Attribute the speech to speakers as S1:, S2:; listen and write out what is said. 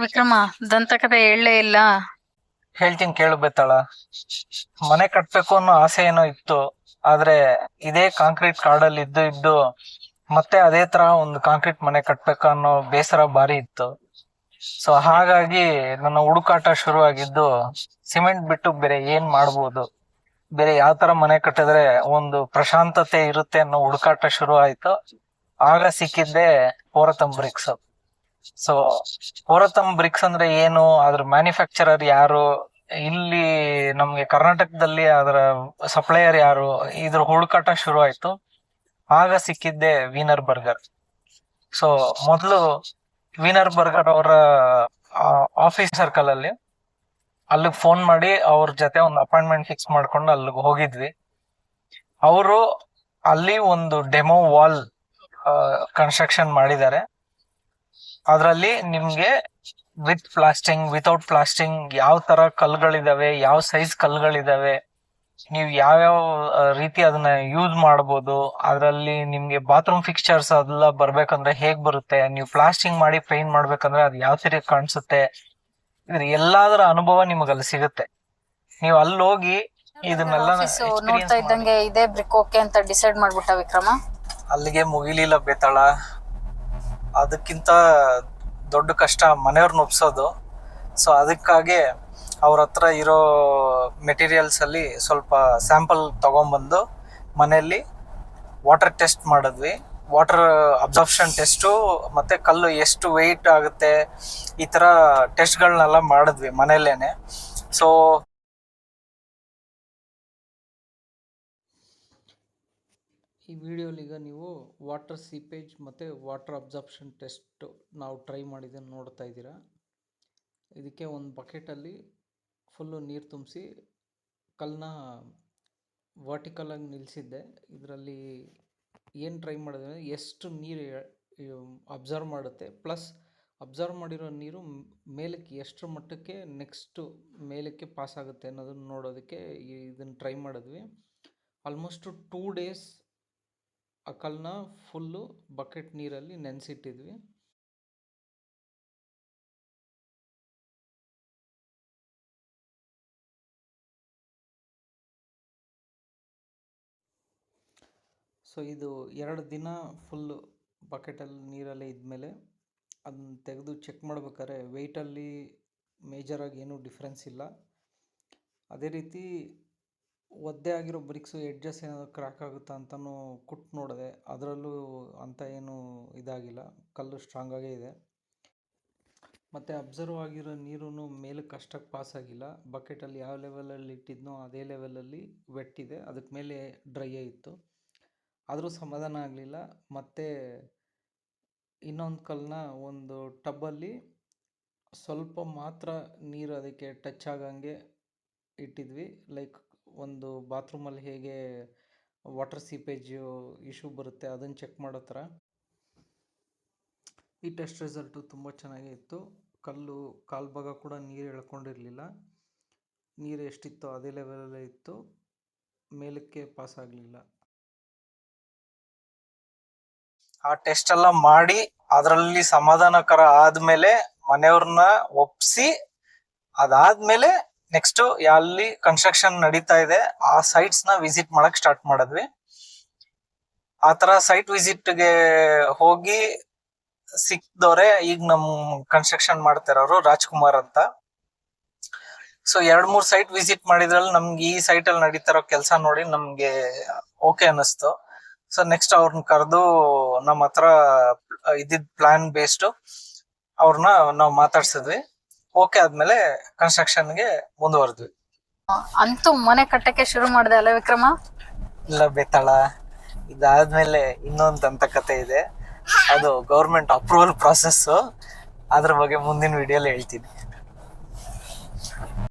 S1: ವಿಕ್ರಮ, ದಂತಕಥೆ ಹೇಳಲೇ ಇಲ್ಲ.
S2: ಹೇಳ್ತೀನಿ ಕೇಳು ಬೇತಾಳ. ಮನೆ ಕಟ್ಬೇಕು ಅನ್ನೋ ಆಸೆ ಏನೋ ಇತ್ತು, ಆದ್ರೆ ಇದೇ ಕಾಂಕ್ರೀಟ್ ಕಾಡಲ್ಲಿ ಇದ್ದು ಮತ್ತೆ ಅದೇ ತರ ಒಂದು ಕಾಂಕ್ರೀಟ್ ಮನೆ ಕಟ್ಬೇಕು ಅನ್ನೋ ಬೇಸರ ಭಾರಿ ಇತ್ತು. ಸೊ ಹಾಗಾಗಿ ನನ್ನ ಹುಡುಕಾಟ ಶುರು ಆಗಿದ್ದು ಸಿಮೆಂಟ್ ಬಿಟ್ಟು ಬೇರೆ ಏನ್ ಮಾಡ್ಬೋದು, ಬೇರೆ ಯಾವ ತರ ಮನೆ ಕಟ್ಟಿದ್ರೆ ಒಂದು ಪ್ರಶಾಂತತೆ ಇರುತ್ತೆ ಅನ್ನೋ ಹುಡುಕಾಟ ಶುರು ಆಯ್ತು. ಆಗ ಸಿಕ್ಕಿದ್ದೆ ಪೋರತಂ ಬ್ರಿಕ್ಸ್. ಸೊ ಪೋರತಂ ಬ್ರಿಕ್ಸ್ ಅಂದ್ರೆ ಏನು, ಅದ್ರ ಮ್ಯಾನುಫ್ಯಾಕ್ಚರರ್ ಯಾರು, ಇಲ್ಲಿ ನಮ್ಗೆ ಕರ್ನಾಟಕದಲ್ಲಿ ಅದರ ಸಪ್ಲೈಯರ್ ಯಾರು, ಇದ್ರ ಹುಡುಕಾಟ ಶುರು ಆಯ್ತು. ಆಗ ಸಿಕ್ಕಿದ್ದೆ ವೀನರ್ ಬರ್ಗರ್. ಸೊ ಮೊದಲು ವೀನರ್ ಬರ್ಗರ್ ಅವರ ಆಫೀಸ್ ಸರ್ಕಲ್ ಅಲ್ಲಿ ಅಲ್ಲಿಗೆ ಫೋನ್ ಮಾಡಿ ಅವ್ರ ಜೊತೆ ಒಂದು ಅಪಾಯಿಂಟ್ಮೆಂಟ್ ಫಿಕ್ಸ್ ಮಾಡ್ಕೊಂಡು ಅಲ್ಲಿಗೆ ಹೋಗಿದ್ವಿ. ಅವರು ಅಲ್ಲಿ ಒಂದು ಡೆಮೋ ವಾಲ್ ಕನ್ಸ್ಟ್ರಕ್ಷನ್ ಮಾಡಿದ್ದಾರೆ. ಅದರಲ್ಲಿ ನಿಮ್ಗೆ ವಿತ್ ಪ್ಲಾಸ್ಟಿಂಗ್, ವಿತೌಟ್ ಪ್ಲಾಸ್ಟಿಂಗ್ ಯಾವ ತರ ಕಲ್ಗಳಿದಾವೆ, ಯಾವ ಸೈಜ್ ಕಲ್ಗಳಿದಾವೆ, ನೀವು ಯಾವ್ಯಾವ ರೀತಿ ಅದನ್ನ ಯೂಸ್ ಮಾಡ್ಬೋದು, ಅದರಲ್ಲಿ ನಿಮ್ಗೆ ಬಾತ್ರೂಮ್ ಫಿಕ್ಸ್ಚರ್ಸ್ ಅದೆಲ್ಲ ಬರ್ಬೇಕಂದ್ರೆ ಹೇಗ್ ಬರುತ್ತೆ, ನೀವು ಪ್ಲಾಸ್ಟಿಂಗ್ ಮಾಡಿ ಪೇಂಟ್ ಮಾಡ್ಬೇಕಂದ್ರೆ ಅದು ಯಾವ ತರ ಕಾಣಿಸುತ್ತೆ, ಇದ್ರ ಎಲ್ಲದರ ಅನುಭವ ನಿಮಗೆ ಅಲ್ಲಿ ಸಿಗುತ್ತೆ. ನೀವು ಅಲ್ಲಿ ಹೋಗಿ ಇದನ್ನೆಲ್ಲ
S1: ನೋಡ್ತಾ ಇದ್ದಂಗೆ ಇದೇ ಬ್ರಿಕ್ ಓಕೆ ಅಂತ ಡಿಸೈಡ್ ಮಾಡ್ಬಿಟ್ಟ ವಿಕ್ರಮ.
S2: ಅಲ್ಲಿಗೆ ಮುಗಿಲಿಲ್ಲ ಬೇತಾಳ. ಅದಕ್ಕಿಂತ ದೊಡ್ಡ ಕಷ್ಟ ಮನೆಯವ್ರನ್ನ ಒಪ್ಸೋದು. ಸೊ ಅದಕ್ಕಾಗಿ ಅವ್ರ ಹತ್ರ ಇರೋ ಮೆಟೀರಿಯಲ್ಸ್ ಅಲ್ಲಿ ಸ್ವಲ್ಪ ಸ್ಯಾಂಪಲ್ ತಗೊಂಡ್ಬಂದು ಮನೆಯಲ್ಲಿ ವಾಟರ್ ಟೆಸ್ಟ್ ಮಾಡಿದ್ವಿ. ವಾಟರ್ ಅಬ್ಸಾರ್ಪ್ಷನ್ ಟೆಸ್ಟು ಮತ್ತೆ ಕಲ್ಲು ಎಷ್ಟು ವೆಯ್ಟ್ ಆಗುತ್ತೆ, ಈ ತರ ಟೆಸ್ಟ್ಗಳನ್ನೆಲ್ಲ ಮಾಡಿದ್ವಿ ಮನೆಯಲ್ಲೇನೆ. ಸೊ
S3: ಈ ವಿಡಿಯೋಲಿ ಈಗ ನೀವು ವಾಟರ್ ಸೀಪೇಜ್ ಮತ್ತು ವಾಟರ್ ಅಬ್ಸಾರ್ಪ್ಷನ್ ಟೆಸ್ಟ್ ನಾವು ಟ್ರೈ ಮಾಡಿದ್ದನ್ನು ನೋಡ್ತಾ ಇದ್ದೀರಾ. ಇದಕ್ಕೆ ಒಂದು ಬಕೆಟಲ್ಲಿ ಫುಲ್ಲು ನೀರು ತುಂಬಿಸಿ ಕಲ್ಲನ್ನ ವರ್ಟಿಕಲಾಗಿ ನಿಲ್ಲಿಸಿದ್ದೆ. ಇದರಲ್ಲಿ ಏನು ಟ್ರೈ ಮಾಡಿದ್ರೆ ಎಷ್ಟು ನೀರು ಅಬ್ಸರ್ವ್ ಮಾಡುತ್ತೆ, ಪ್ಲಸ್ ಅಬ್ಸರ್ವ್ ಮಾಡಿರೋ ನೀರು ಮೇಲಕ್ಕೆ ಎಷ್ಟರ ಮಟ್ಟಕ್ಕೆ ನೆಕ್ಸ್ಟು ಮೇಲಕ್ಕೆ ಪಾಸ್ ಆಗುತ್ತೆ ಅನ್ನೋದನ್ನು ನೋಡೋದಕ್ಕೆ ಇದನ್ನು ಟ್ರೈ ಮಾಡಿದ್ವಿ. ಆಲ್ಮೋಸ್ಟು 2 days ಆ ಕಲ್ಲನ್ನ ಫುಲ್ಲು ಬಕೆಟ್ ನೀರಲ್ಲಿ ನೆನೆಸಿಟ್ಟಿದ್ವಿ. ಸೊ ಇದು 2 ದಿನ ಫುಲ್ಲು ಬಕೆಟಲ್ಲಿ ನೀರಲ್ಲೇ ಇದ್ಮೇಲೆ ಅದನ್ನ ತೆಗೆದು ಚೆಕ್ ಮಾಡ್ಬೇಕಾದ್ರೆ ವೆಯ್ಟಲ್ಲಿ ಮೇಜರಾಗಿ ಏನೂ ಡಿಫ್ರೆನ್ಸ್ ಇಲ್ಲ. ಅದೇ ರೀತಿ ಒದ್ದೆ ಆಗಿರೋ ಬ್ರಿಕ್ಸು ಎಡ್ಜಸ್ ಏನಾದರೂ ಕ್ರ್ಯಾಕ್ ಆಗುತ್ತಾ ಅಂತಲೂ ಕುಟ್ಟು ನೋಡಿದೆ. ಅದರಲ್ಲೂ ಅಂಥ ಏನೂ ಇದಾಗಿಲ್ಲ, ಕಲ್ಲು ಸ್ಟ್ರಾಂಗಾಗೇ ಇದೆ. ಮತ್ತು ಅಬ್ಸರ್ವ್ ಆಗಿರೋ ನೀರೂ ಮೇಲಕ್ಕೆ ಅಷ್ಟಕ್ಕೆ ಪಾಸ್ ಆಗಿಲ್ಲ. ಬಕೆಟಲ್ಲಿ ಯಾವ ಲೆವೆಲಲ್ಲಿ ಇಟ್ಟಿದ್ನೋ ಅದೇ ಲೆವೆಲಲ್ಲಿ ವೆಟ್ ಇದೆ, ಅದಕ್ಕೆ ಮೇಲೆ ಡ್ರೈಯೇ ಇತ್ತು. ಆದರೂ ಸಮಾಧಾನ ಆಗಲಿಲ್ಲ. ಮತ್ತು ಇನ್ನೊಂದು ಕಲ್ಲನ್ನ ಒಂದು ಟಬ್ಬಲ್ಲಿ ಸ್ವಲ್ಪ ಮಾತ್ರ ನೀರು ಅದಕ್ಕೆ ಟಚ್ ಆಗಂಗೆ ಇಟ್ಟಿದ್ವಿ. ಲೈಕ್ ಒಂದು ಬಾತ್ರೂಮಲ್ಲಿ ಹೇಗೆ ವಾಟರ್ ಸೀಪೇಜ್ ಇಶ್ಯೂ ಬರುತ್ತೆ ಅದನ್ನು ಚೆಕ್ ಮಾಡೋ ಥರ. ಈ ಟೆಸ್ಟ್ ರಿಸಲ್ಟು ತುಂಬ ಚೆನ್ನಾಗೇ ಇತ್ತು. ಕಲ್ಲು ಕಾಲು ಭಾಗ ಕೂಡ ನೀರು ಎಳ್ಕೊಂಡಿರಲಿಲ್ಲ. ನೀರು ಎಷ್ಟಿತ್ತೋ ಅದೇ ಲೆವೆಲಲ್ಲೇ ಇತ್ತು, ಮೇಲಕ್ಕೆ ಪಾಸ್ ಆಗಲಿಲ್ಲ.
S2: ಆ ಟೆಸ್ಟ್ ಎಲ್ಲ ಮಾಡಿ ಅದರಲ್ಲಿ ಸಮಾಧಾನಕರ ಆದ್ಮೇಲೆ ಮನೆಯವ್ರನ್ನ ಒಪ್ಸಿ, ಅದಾದ್ಮೇಲೆ ನೆಕ್ಸ್ಟ್ ಅಲ್ಲಿ ಕನ್ಸ್ಟ್ರಕ್ಷನ್ ನಡೀತಾ ಇದೆ ಆ ಸೈಟ್ಸ್ ನ ವಿಸಿಟ್ ಮಾಡಕ್ ಸ್ಟಾರ್ಟ್ ಮಾಡಿದ್ವಿ. ಆ ತರ ಸೈಟ್ ವಿಸಿಟ್ಗೆ ಹೋಗಿ ಸಿಕ್ದವ್ರೆ ಈಗ ನಮ್ ಕನ್ಸ್ಟ್ರಕ್ಷನ್ ಮಾಡ್ತಿರೋರು ರಾಜ್ಕುಮಾರ್ ಅಂತ. ಸೊ 2-3 ಸೈಟ್ ವಿಸಿಟ್ ಮಾಡಿದ್ರಲ್ಲಿ ನಮ್ಗೆ ಈ ಸೈಟ್ ಅಲ್ಲಿ ನಡೀತಿರೋ ಕೆಲಸ ನೋಡಿ ನಮ್ಗೆ ಓಕೆ ಅನ್ನಿಸ್ತು. ಸೊ ನೆಕ್ಸ್ಟ್ ಅವ್ರನ್ನ ಕರೆದು ನಮ್ಮ ಹತ್ರ ಇದ್ದಿದ್ ಪ್ಲಾನ್ ಬೇಸ್ಡ್ ಅವ್ರನ್ನ ನಾವು ಮಾತಾಡ್ಸಿದ್ವಿ. ಓಕೆ ಆದ್ಮೇಲೆ ಕನ್ಸ್ಟ್ರಕ್ಷನ್ಗೆ ಮುಂದುವರೆದ್ವಿ.
S1: ಅಂತೂ ಮನೆ ಕಟ್ಟಕ್ಕೆ ಶುರು ಮಾಡಿದೆ ಅಲ್ಲ ವಿಕ್ರಮ?
S2: ಇಲ್ಲ ಬೇತಾಳ, ಇದಾದ್ಮೇಲೆ ಇನ್ನೊಂದು ದಂತಕಥೆ ಇದೆ. ಅದು ಗೌರ್ಮೆಂಟ್ ಅಪ್ರೂವಲ್ ಪ್ರಾಸೆಸ್. ಅದ್ರ ಬಗ್ಗೆ ಮುಂದಿನ ವಿಡಿಯೋಲಿ ಹೇಳ್ತೀನಿ.